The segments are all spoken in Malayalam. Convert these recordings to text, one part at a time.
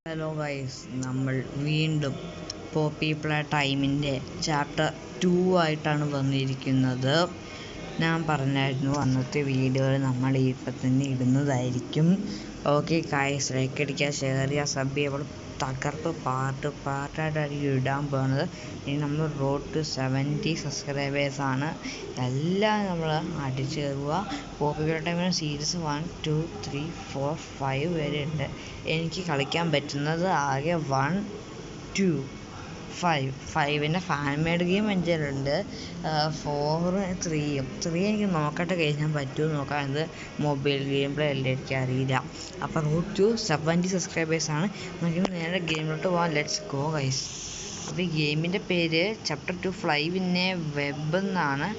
ഹലോ ഗൈസ്, നമ്മൾ വീണ്ടും പോപ്പി പ്ലേ ടൈമിൻ്റെ ചാപ്റ്റർ 2 ആയിട്ടാണ് വന്നിരിക്കുന്നത്. ഞാൻ പറഞ്ഞായിരുന്നു അന്നത്തെ വീഡിയോയിൽ നമ്മൾ ഇപ്പം തന്നെ ഇടുന്നതായിരിക്കും. ഓക്കെ ഗൈസ്, ലൈക്ക് അടിക്കുക, ഷെയർ ചെയ്യുക, സബ് ചെയ്യുക. തകർപ്പ് പാർട്ടായിട്ടായിരിക്കും ഇടാൻ പോകുന്നത്. ഇനി നമ്മൾ റോഡ് ടു 70 സബ്സ്ക്രൈബേഴ്സാണ്. എല്ലാം നമ്മൾ അടിച്ചു കയറുക. പോപ്പി പ്ലേ ടൈമിന് സീരീസ് 1, 2, 3, 4, 5 വരെ ഉണ്ട്. എനിക്ക് കളിക്കാൻ പറ്റുന്നത് ആകെ 1, 2, 5 ഫാൻ മെയ്ഡ് ഗെയിം എൻ്റെ ഉണ്ട്. 4, 3 എനിക്ക് നോക്കട്ടെ കഴിഞ്ഞാൽ പറ്റുമോ നോക്കാം. ഇത് മൊബൈൽ ഗെയിം പ്ലേ അല്ലേ, എനിക്കറിയില്ല. അപ്പോൾ റോഡ് ടു 70 സബ്സ്ക്രൈബേഴ്സാണ്. നമുക്ക് നേരെ ഗെയിമിലോട്ട് പോകാം. Let's go guys. അപ്പോൾ ഈ ഗെയിമിൻ്റെ പേര് chapter 2 fly in a web എന്നാണ്.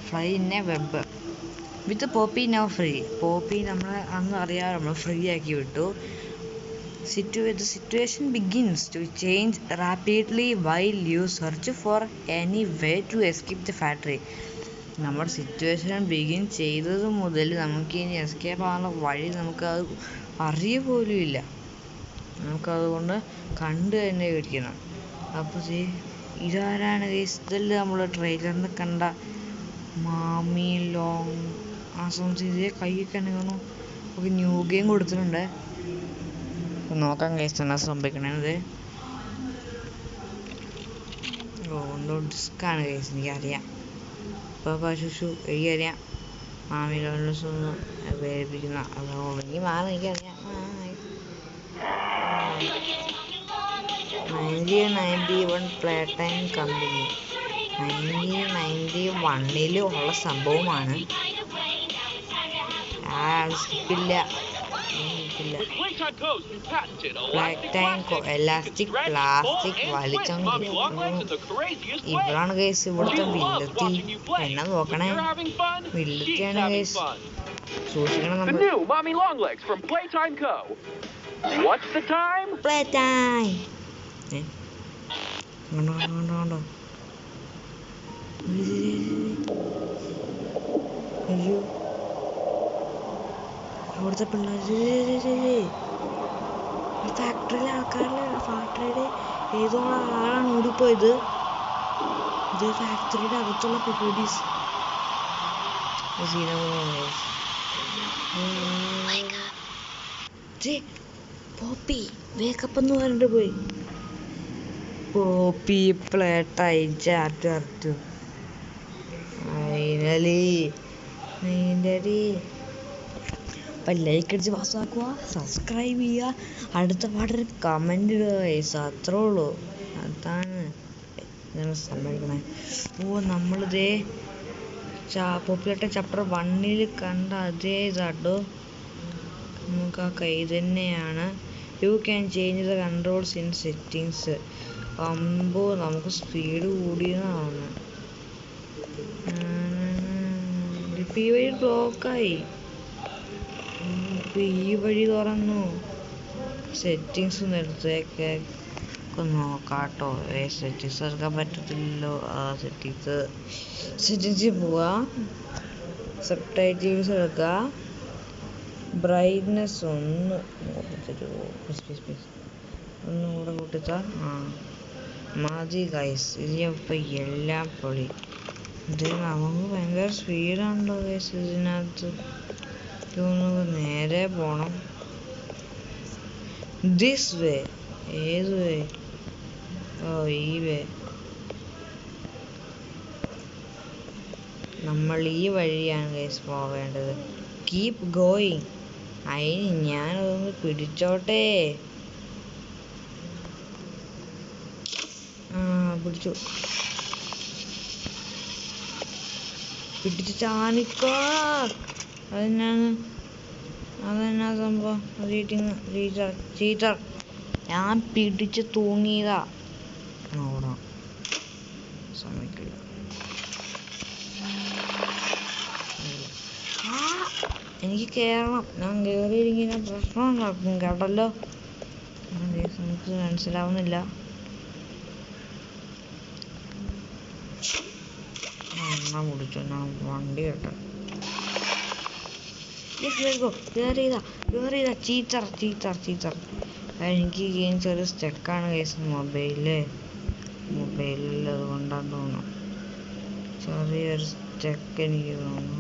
Fly in a web with Poppy now free. Poppy നമ്മൾ അന്ന് അറിയാതെ നമ്മൾ ഫ്രീ ആക്കി വിട്ടു. The situation begins to change rapidly while you search for any way to escape the factory. നമ്മുടെ സിറ്റുവേഷൻ ബിഗിൻ ചെയ്തത് മുതൽ നമുക്കിനി എസ്കേപ്പ് ആകാനുള്ള വഴി നമുക്കത് അറിയ പോലും ഇല്ല. നമുക്കതുകൊണ്ട് കണ്ടു തന്നെ പിടിക്കണം. അപ്പോൾ ഇതാരാണ് ഗൈസ്? ഇതല്ലേ നമ്മൾ ട്രെയിലറിൽ കണ്ട മാമി ലോങ് ഇതേ കൈയൊക്കെ അനങ്ങുന്നു. നമുക്ക് ന്യൂ ഗെയിം കൊടുത്തിട്ടുണ്ട്. നോക്കാം ഗൈസ് എന്നാ സംഭവിക്കണത്. എന്തോ ഡിസ്ക്കാണ് ഗൈസ്, എനിക്കറിയാം. ഇപ്പോൾ ശുശു എനിക്കറിയാം. മാമി ലോൺസ് ഒന്ന് വേദനിപ്പിക്കുന്ന എനിക്ക് മാറി എനിക്കറിയാം. 1991 പ്ലേ ടൈം കമ്പനി 1991 ഉള്ള സംഭവമാണ്. സ്കിപ്പില്ല. എലാസ്റ്റിക് പ്ലാസ്റ്റിക് വലിച്ചം. ഇവളാണ് ഗൈസ് ഇവിടുത്തെ വില്ലത്തി. എന്നെ നോക്കണേ, വില്ലത്തിയാണ് ഗൈസ്. സൂക്ഷിക്കണം നമ്മൾ. കണ്ടോ അയ്യോ, അവിടുത്തെ പിള്ളേർ ഫാക്ടറിയിലെ ഫാക്ടറിയുടെ ഏതോ ആളാണ് ഓടിപ്പോയത്. ഇത് ഫാക്ടറിയുടെ അകത്തുള്ള പോലീസ്. പോപ്പി വേക്കപ്പ് എന്ന് പറഞ്ഞിട്ട് പോയി. Poppy play time chapter 2 finally. അപ്പം ലൈക്ക് അടിച്ച് പാസ്സാക്കുക, സബ്സ്ക്രൈബ് ചെയ്യുക, അടുത്ത പാട്ടൊരു കമൻ്റ് ഇടുക ഗൈസ്. അത്രേ ഉള്ളൂ. അതാണ് സംഭവിക്കണേ. നമ്മളിതേ പോപ്പുലർ ചാപ്റ്റർ 1 കണ്ട അതേ ഇതാട്ടോ. നമുക്ക് ആ കൈ തന്നെയാണ്. You can change the controls in settings. നമുക്ക് സ്പീഡ് കൂടിയതാണ്. ഇപ്പം ഈ വഴി ബ്ലോക്കായി. ഇപ്പം ഈ വഴി തുറന്നു. സെറ്റിങ്സ് നിർത്തേക്ക് നോക്കാട്ടോ. സെറ്റിങ്സ് എടുക്കാൻ പറ്റത്തില്ലല്ലോ. സെറ്റിങ്സിൽ പോവാ, സബ് ടൈറ്റിൽസ് എടുക്കുക, ബ്രൈറ്റ്നെസ് ഒന്ന് ഒന്നും കൂടെ കൂട്ടിത്താ. മതി ഗൈസ്. ഇതിപ്പോൾ എല്ലാം പൊളി. ഇത് നമുക്ക് ഭയങ്കര സ്പീഡാണല്ലോ ഗൈസ് ഇതിനകത്ത്. നമുക്ക് നേരെ പോണം. This way. ഏത് വേ? ഈ വേ. നമ്മൾ ഈ വഴിയാണ് ഗൈസ് പോവേണ്ടത്. Keep going. അതിന് ഞാനതൊന്ന് പിടിച്ചോട്ടെ. പിടിച്ച് ചാനിക്കോ. അതെന്നാ സംഭവം? ചീറ്റർ. ഞാൻ പിടിച്ച് തൂങ്ങിയതാ. ഓടാം ശ്രമിക്കില്ല. എനിക്ക് കയറണം. ഞാൻ കയറിയിരിക്കുന്ന പ്രശ്നം ഉണ്ടാക്കും കേട്ടല്ലോ. നമുക്ക് മനസ്സിലാവുന്നില്ല. എണ്ണ മുടിച്ചു ഞാൻ വണ്ടി കേട്ടോ. Yes, let's go. Where is that? Cheater. എനിക്ക് ഗെയിം ചെറിയ സ്റ്റക്കാണ് കേസ് മൊബൈലിൽ അതുകൊണ്ടാന്ന് തോന്നുന്നു ചെറിയൊരു സ്റ്റക്ക് എനിക്ക് തോന്നുന്നു.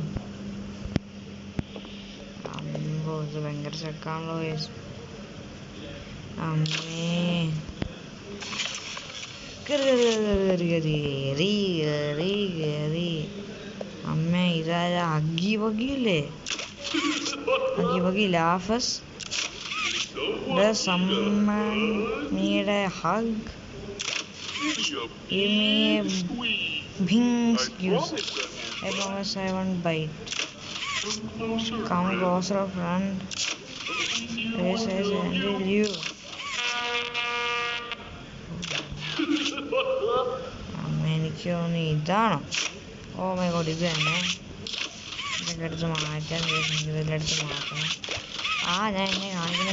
അമ്പോ ഇത് ഭയങ്കര സ്റ്റക്കാണല്ലോ കേസ്. അമ്മേ കേറി അമ്മേ ഇതാരാ അഗ്ഗി വകിയല്ലേ? അഗ്ഗി വകി ലാഫസ്. Does someone need a hug? Give me a bing excuse. I promise I won't bite. Come closer, friend. Yes, I handle you. അമ്മ എനിക്ക് തോന്നി ഇതാണോ? ഓ മൈ ഗോഡ് ഇത് തന്നെ. ഇതൊക്കെ എടുത്ത് മാറ്റാൻ ഇതെല്ലാം എടുത്ത് മാറ്റണം. ഞാൻ എന്നെ കാണിക്കണേ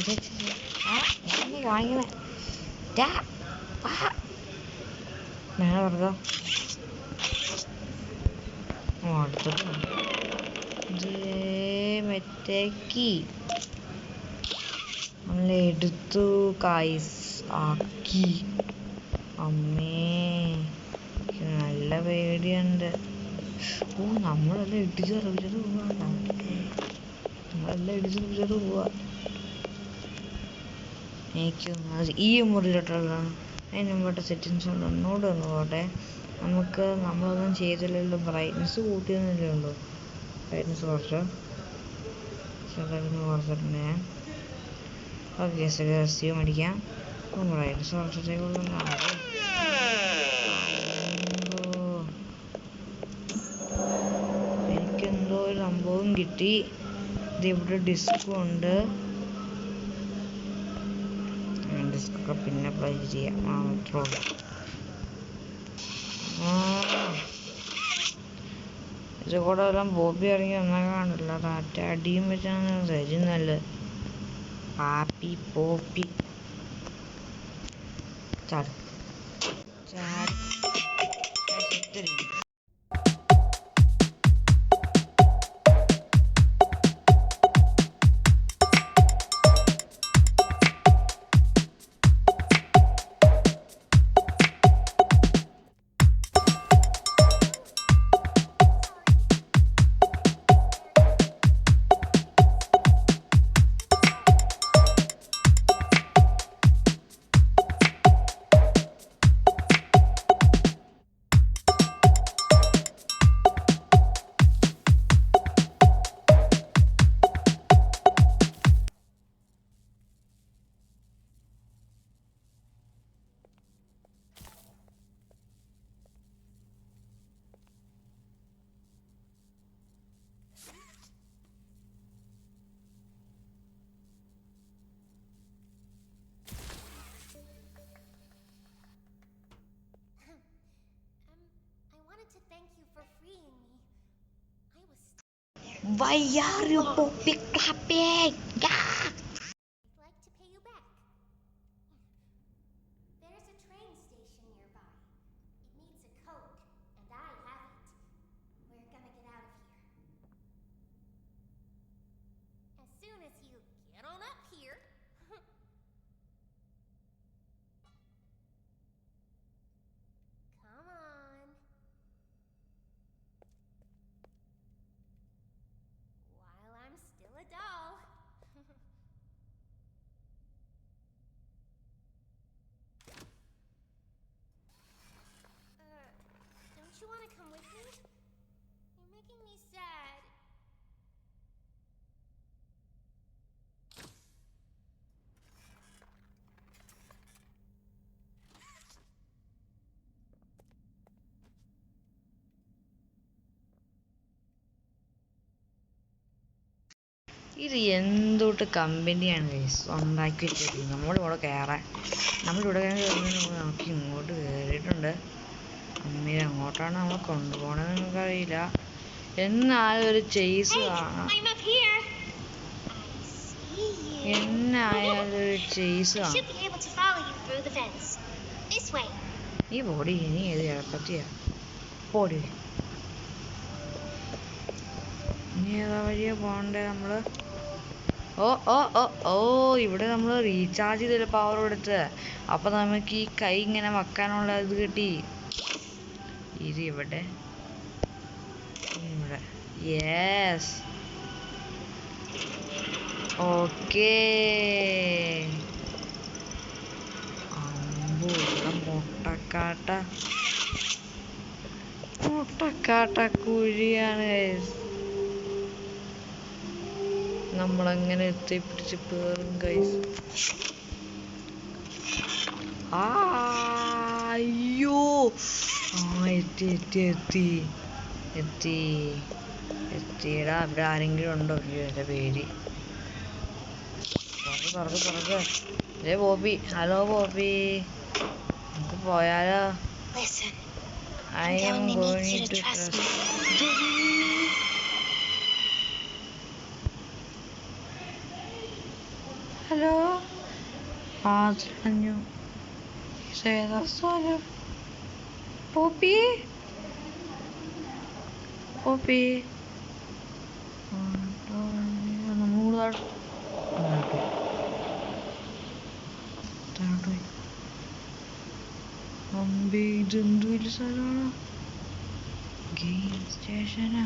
ഞാൻ എന്നെ കാണിക്കണേ നേരെ പറഞ്ഞോ. അടുത്തിട്ട് മറ്റേക്ക് നമ്മളെടുത്തു കായ്സ് ആക്കി. അമ്മേ നല്ല പേടിയുണ്ട്. നമ്മളെല്ലാം ഇടിച്ചെറിഞ്ഞത് പോവാ. എനിക്ക് ഈ മുറിയിലോട്ടുള്ളതാണ്. അതിന് മുമ്പോട്ട് സെറ്റിങ്സ് കൊണ്ട് ഒന്നുകൂടെ ഒന്ന് പോട്ടെ. നമ്മളൊന്നും ചെയ്തില്ലല്ലോ. ബ്രൈറ്റ്നസ് കൂട്ടിയൊന്നുമില്ലേ ഉള്ളൂ. ബ്രൈറ്റ്നസ് കുറച്ചോ കുറച്ചിട്ടുണ്ട് ഞാൻ. ഓക്കെ സെലക്ട് മേടിക്കാം. ബ്രൈറ്റ്നസ് കുറച്ചത്തേക്കുള്ള എനിക്കെന്തോ ഒരു സംഭവം കിട്ടി. ഇതിവിടെ ഡിസ്കും ഉണ്ട്. ഡിസ്കൊക്കെ പിന്നെ പ്ലേ ചെയ്യാം. ഇത് കൂടെ എല്ലാം ബോബി ഇറങ്ങി ഒന്നും കാണില്ല. ടാറ്റ അടിയും വെച്ചാണ് തരുന്നല്ലേ. പാപ്പി പോപ്പി ചാട് Why are you poppy clapping? Yeah. I'd like to pay you back. There's a train station nearby. It needs a code, and I have it. We're gonna get out of here. As soon as you get on up here. Come on. While I'm still a doll. Don't you want to come with me? You're making me sad. ഇത് എന്തൊട്ട് കമ്പനിയാണ് ഗൈസ് ഉണ്ടാക്കി വെച്ചിരിക്കുന്നത്. നമ്മളിവിടെ കയറാൻ നമുക്ക് ഇങ്ങോട്ട് കയറിയിട്ടുണ്ട്. അമ്മേ അങ്ങോട്ടാണ് നമ്മളെ കൊണ്ടുപോകണമെന്ന് നമുക്കറിയില്ല. എന്നാലും ഒരു ചേസ് കാണാം. എന്നായാലും ഒരു ചേസ് കാണാം. നീ പോടി, നീ ഏത് എളുപ്പത്തിയാ പോടി. ഇനി ഏതാ വഴിയാ പോകണ്ടേ നമ്മള്? ഓ ഓ ഓ ഓ ഇവിടെ നമ്മൾ റീചാർജ് ചെയ്തില്ല പവർ കൊടുത്ത്. അപ്പം നമുക്ക് ഈ കൈ ഇങ്ങനെ വെക്കാനുള്ള ഇത് കിട്ടി. ഇത് ഇവിടെ ഇവിടെ യെസ് ഓക്കേ. അമ്പോ ഇവിടെ മുട്ടക്കാട്ട കുഴിയാണ് ഗൈസ്. നമ്മളങ്ങനെ എത്തിപ്പിടിച്ച് പേറും ഗൈസ്. അയ്യോ എത്തി എത്തി എത്തി എത്തി എത്തിയടാ. ഇവിടെ ആരെങ്കിലും ഉണ്ടോ? എൻ്റെ പേര് തുറക്ക്. ഏ ബോബി, ഹലോ ബോബി, നമുക്ക് പോയാലോ? I am going to trust you. Hello പറഞ്ഞു ഏതാ സ്ഥലം? പോപ്പി അമ്പേ ഇതെന്ത് വലിയ സ്ഥലമാണ്. ഗെയിം സ്റ്റേഷനാ.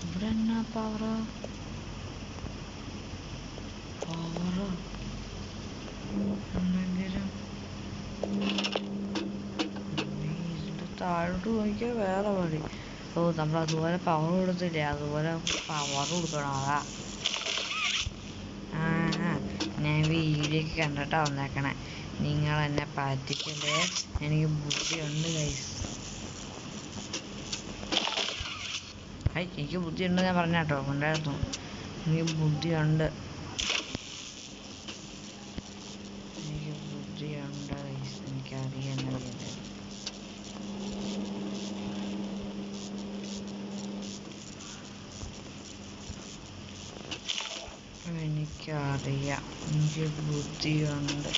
ഇവിടെ എന്നാ പവറോ എന്തെങ്കിലും ഇതിൻ്റെ താഴോട്ട് നോക്കിയാൽ വേറെ വഴി. ഓ നമ്മൾ അതുപോലെ പവർ കൊടുത്തില്ലേ, അതുപോലെ പവർ കൊടുക്കണം. അതാ ഞാൻ വീഡിയോ ഒക്കെ കണ്ടിട്ടാ വന്നേക്കണേ. നിങ്ങൾ എന്നെ പറ്റിക്കല്ലേ, എനിക്ക് ബുദ്ധിയുണ്ട് ഗൈസ്. എനിക്ക് ബുദ്ധിയുണ്ട് ഞാൻ പറഞ്ഞ കേട്ടോ, ഉണ്ടായിരുന്നു. എനിക്ക് ബുദ്ധിയുണ്ട് ഗൈസ്. എനിക്കറിയാം എനിക്ക് ബുദ്ധിയുണ്ട്.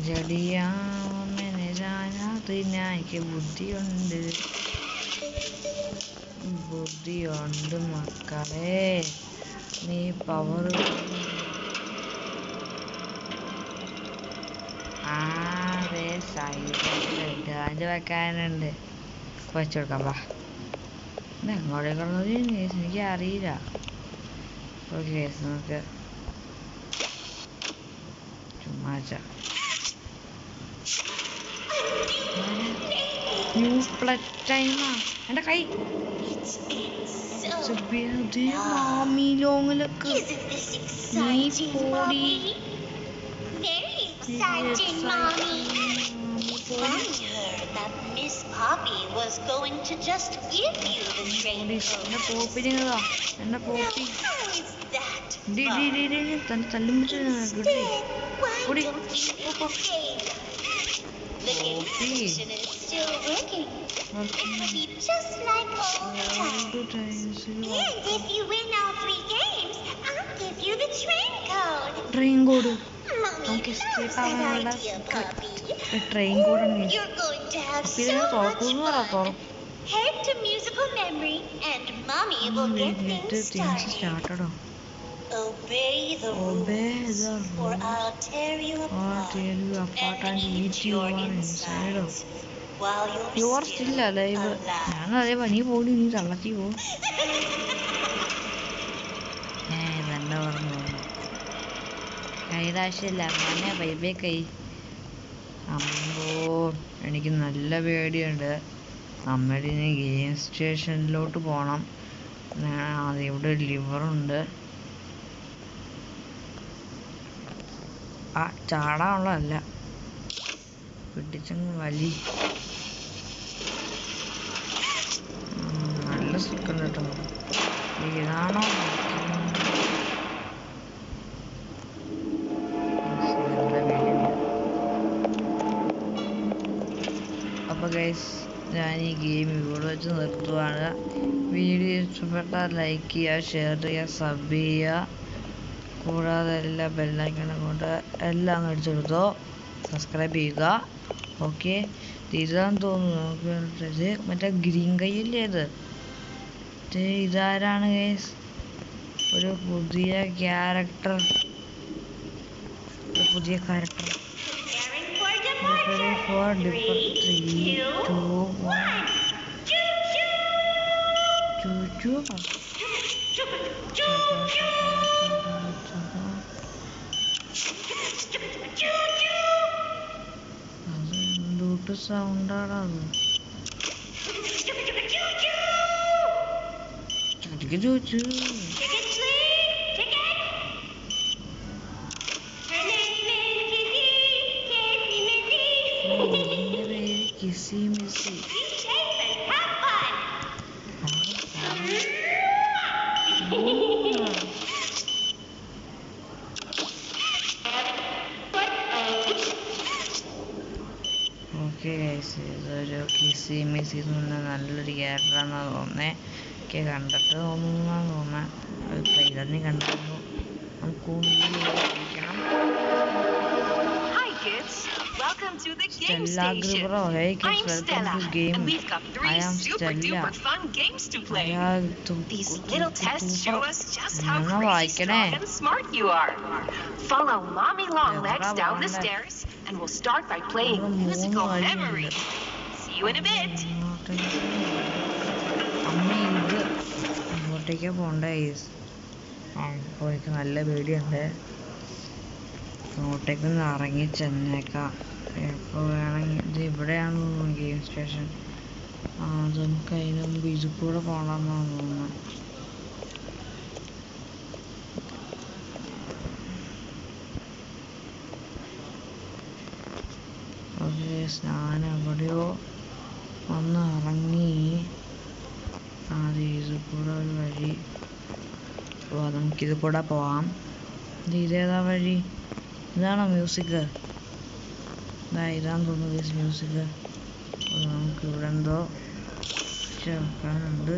ജഡിയാമെന്നെ എനിക്ക് ബുദ്ധിയുണ്ട് മക്കളെ. നീ പവർ സൈഡ് വെക്കാനുണ്ട്, വെച്ചു കൊടുക്കാം. വാ ഇതെങ്ങോട്ടേക്കുള്ളത് എനിക്ക് അറിയില്ല. ഓക്കെ നമുക്ക് ചുമ്മാ ന്യൂസ് പ്ലസ് ടൈമാ. എൻ്റെ കൈ മാമിലോങ്ങിലൊക്കെ നീ പോടി. Miss Poppy was going to just give you the train code. എന്നെ പോപ്പിരിങ്ങതാ, എന്നെ പോപ്പി തന്നെ തല്ലുമ്പിച്ചു. Why don't you stay? The game station is still working. It will be just like old times. And if you win all 3 games, I'll give you the train code. Train code Mommy നമുക്ക് loves എസ്കേപ്പ് that ആവാനുള്ള idea, Poppy. Train code You're going to have അപ്പൊ so ഇതിനെ much തുറക്കുന്നു fun. തുറക്കും. Head to musical memory, and Mommy will get things started. സ്റ്റാർട്ടഡോ? Obey the rules, or I'll tear you apart and eat your insides while you're still alive. ഞാനതേ പനി പോലും നീ തള്ളത്തി പോ. ഇതെന്താ പറഞ്ഞു കൈരാശില്ല മോനെ, ബൈബേ കൈ. അമ്പോ എനിക്ക് നല്ല പേടിയുണ്ട്. നമ്മളിനി ഗെയിം സ്റ്റേഷനിലോട്ട് പോകണം. ഇവിടെ ഒരു ലിവറുണ്ട്. ചാടാനുള്ളതല്ല, പിടിച്ചങ്ങ് വലി. നല്ല സുഖമുണ്ട് കേട്ടോ. ഇതാണോ അപ്പോൾ ഗൈസ്, ഞാൻ ഈ ഗെയിം ഇവിടെ വെച്ച് നിർത്തുവാണ്. വീഡിയോ ഇഷ്ടപ്പെട്ടാൽ ലൈക്ക് ചെയ്യുക, ഷെയർ ചെയ്യുക, സബ് ചെയ്യുക. കൂടാതെ എല്ലാ ബെല്ലൈക്കണും കൊണ്ട് എല്ലാം അടിച്ചെടുത്തോ. സബ്സ്ക്രൈബ് ചെയ്യുക. ഓക്കെ, തീരാൻ തോന്നുന്നു. നമുക്ക് മറ്റേ ഗ്രീൻ കൈയല്ലേ അത്? ഇതാരാണ് ഗൈസ്? ഒരു പുതിയ ക്യാരക്ടർ. Four Dipper 3 2 1 ചൂച്ചു. അത് എന്തൊട്ട് സൗണ്ടാണ് അത്? ചോദിച്ചു കിസി മിസി. ഓക്കെ ഗൈസ്, ഇതൊരു കിസി മിസി നല്ലൊരു ക്യാരക്ടറാണെന്നാണ് തോന്നുന്നത്. ഒക്കെ കണ്ടിട്ട് തോന്നുന്നതാണ് തോന്നുന്നത്. അത് ട്രെയിലറിന് കണ്ടിരുന്നു. നമുക്ക് കളിക്കണം. Welcome to the game Stella station. Grubero. Hey kids, I'm welcome Stella, to game. and we've got 3 I am super Stella. duper fun games to play. These little tests show us just how Nana crazy വായിക്കണേ. strong and smart you are. Follow Mommy Longlegs എവിടാ down the പോകണ്ടേ? stairs, and we'll start by playing ഇവിടെ മൂന്ന് musical വഴിയുണ്ട്. memory. See you in a bit. അമ്മ ഇത് ഇങ്ങോട്ടേക്കാ പോണ്ട ഗൈസ്. അപ്പോൾ എനിക്ക് നല്ല പേടിയുണ്ട്. അങ്ങോട്ടേക്കൊന്ന് ഇറങ്ങി ചെന്നേക്കാം. എപ്പോൾ വേണമെങ്കിൽ ഇത് ഇവിടെയാണ് ഗെയിം സ്റ്റേഷൻ. അത് നമുക്ക് അതിന് മുമ്പ് ഇത് കൂടെ പോകണമെന്നാണ് തോന്നുന്നത്. ഓക്കെ, ഞാൻ എവിടെയോ ഒന്ന് ഇറങ്ങി. അത് ഇത് കൂടെ ഒരു വഴി. അപ്പോൾ നമുക്കിത് കൂടെ പോവാം. ഇതേതാ വഴി? ഇതാണോ മ്യൂസിക്? ഇതാന്ന് തോന്നുന്നു മ്യൂസിക്. നമുക്ക് ഇവിടെ എന്തോ ചേർക്കാനുണ്ട്.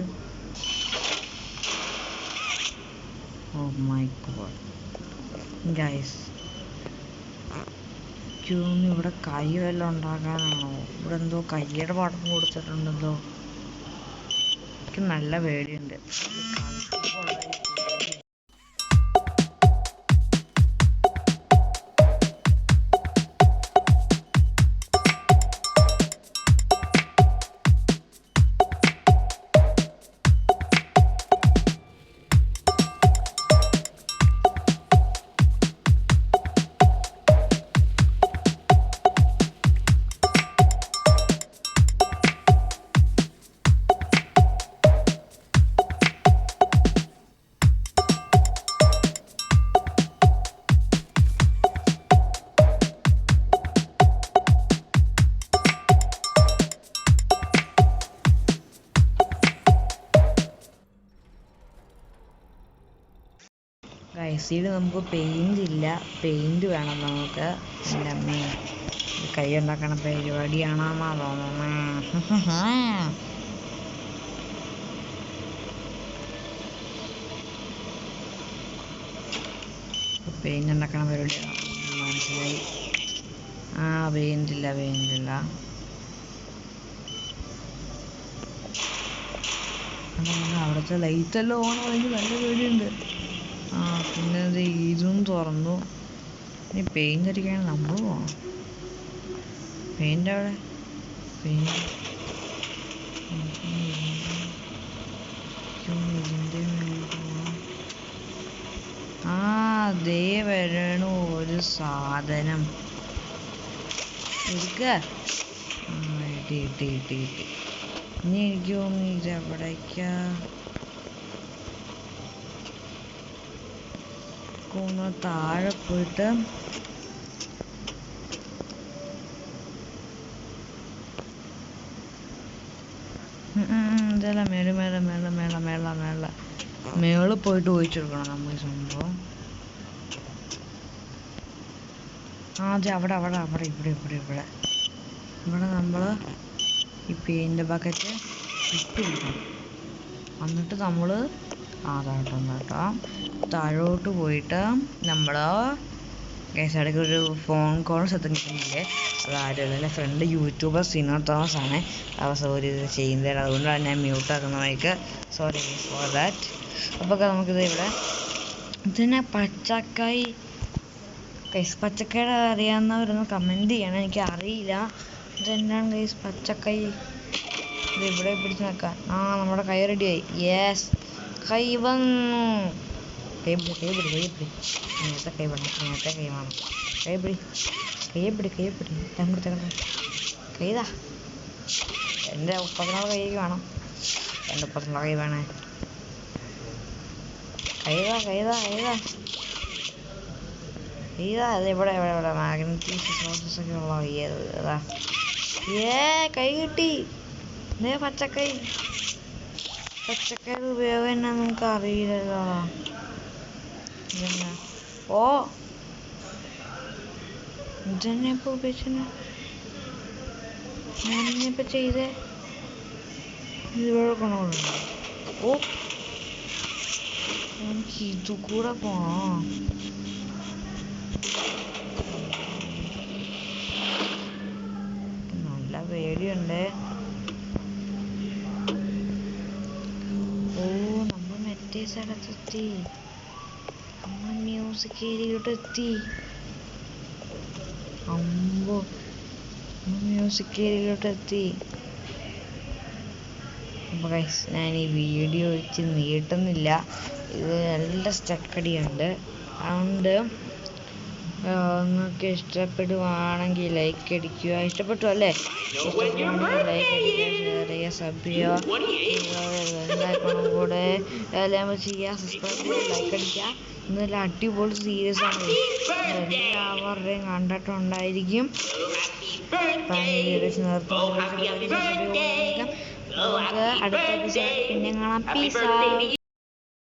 ഓ മൈ ഗോഡ് ഗൈസ്, ഇവിടെ കൈ വല്ലതും ഉണ്ടാക്കാനാണോ? ഇവിടെ എന്തോ കയ്യുടെ പടം കൊടുത്തിട്ടുണ്ടല്ലോ. എനിക്ക് നല്ല പേടിയുണ്ട്. ഗൈസിൽ നമുക്ക് പെയിന്റ് ഇല്ല. പെയിന്റ് വേണം നമുക്ക്. എൻ്റെ അമ്മേ, കൈ ഉണ്ടാക്കണ പരിപാടിയാണെന്നാ തോന്നുന്നത്. പെയിന്റ് ഉണ്ടാക്കണ പരിപാടിയാണ് മനസ്സിലായി. പെയിന്റ് ഇല്ല. അവിടുത്തെ ലൈറ്റെല്ലാം ഓൺ ആണെങ്കിൽ നല്ല പേടിയുണ്ട്. പിന്നെ ഇതും തുറന്നു. ഇനി പെയിന്റ് അടിക്കാൻ നമ്മൾ പോകണം. പെയിന്റ് അവിടെ ഇതിൻ്റെ ദേ വരണു ഒരു സാധനം. എടുക്ക. ഇട്ടി. ഇനി എനിക്ക് തോന്നുന്നു ഇതെവിടേക്കാ താഴെ പോയിട്ട് ഇതല്ല മേളിൽ പോയിട്ട് ഒഴിച്ചെടുക്കണം നമ്മൾ ഈ സംഭവം. അതെ, അവിടെ ഇവിടെ നമ്മൾ ഈ പെയിന്റ് ബക്കറ്റ് ഇട്ട് കൊടുക്കണം. എന്നിട്ട് നമ്മൾ കേട്ടോ താഴോട്ട് പോയിട്ട് നമ്മൾ ഗൈസ് ഇടയ്ക്ക് ഒരു ഫോൺ കോൾ ശബ്ദം കിട്ടുന്നില്ലേ, അതാരും എൻ്റെ ഫ്രണ്ട് യൂട്യൂബർ സിനോ തോമസ് ആണ്. സോറി ഇത് ചെയ്യുന്നത്, അതുകൊണ്ടാണ് ഞാൻ മ്യൂട്ടാക്കുന്ന വഴിക്ക്. Sorry for that. അപ്പോൾ നമുക്കിത് ഇവിടെ ഇതിനെ പച്ചക്കായി ഗൈസ്, പച്ചക്കായ അറിയാവുന്നവരൊന്ന് കമൻറ്റ് ചെയ്യണം, എനിക്ക് അറിയില്ല ഇതെന്താണ് ഗൈസ് പച്ചക്കൈ. ഇത് ഇവിടെ പിടിച്ച് നിൽക്കാൻ. നമ്മുടെ കൈ റെഡിയായി. യെസ്, കൈ വന്നു. കൈ പിടി. ഇങ്ങനത്തെ കൈ വേണം. കൈ പിടി. കൈതാ. എൻ്റെ ഉപ്പത്തിനുള്ള കൈ വേണം. എൻ്റെ ഉപ്പത്തിനുള്ള കൈ വേണേ. കൈതാ. അത് ഇവിടെ മാഗ്നറ്റിക് റിസോഴ്സസ് ഒക്കെ ഉള്ള കൈ. കൈ കിട്ടി. പച്ചക്കൈ ഉപയോഗം എന്നാ നമുക്ക് അറിയില്ലല്ലോ. ഇതന്നെ ഇപ്പൊ ഉപയോഗിച്ചെ ഞാനിപ്പോ ചെയ്തേ. ഇതിവിടെ കൊണ്ടുപോകുന്നുണ്ടോ? എനിക്ക് ഇത് കൂടെ പോണോ? നല്ല പേടിയുണ്ട്. നമ്മൾ മറ്റേ സ്ഥലത്തെത്തി. നമ്മൾ മ്യൂസിക് ഏരിയയിലോട്ടെത്തി. അപ്പോൾ ഗൈസ് ഞാൻ ഈ വീഡിയോ വെച്ച് നീട്ടുന്നില്ല, ഇത് നല്ല സ്റ്റക്കടിയുണ്ട്. അതുകൊണ്ട് നിങ്ങൾക്ക് ഇഷ്ടപ്പെടുവാണെങ്കിൽ ലൈക്ക് അടിക്കുക. ഇഷ്ടപ്പെട്ടു അല്ലേ? ഇഷ്ടപ്പെടുവാണെങ്കിൽ ലൈക്ക് അടിക്കുക, ഷെയർ ചെയ്യുക, സബ് ചെയ്യുക, എന്താക്കണം കൂടെ എല്ലാം ചെയ്യുക, സബ്സ്ക്രൈബ് ചെയ്യുക, ലൈക്ക് അടിക്കുക. ഇന്നലെ അടിപൊളി സീരീസ് ആണ്, എല്ലാവരുടെയും കണ്ടിട്ടുണ്ടായിരിക്കും. അടുത്ത എപ്പിസോഡ് പിന്നെ കാണാം. Peace out.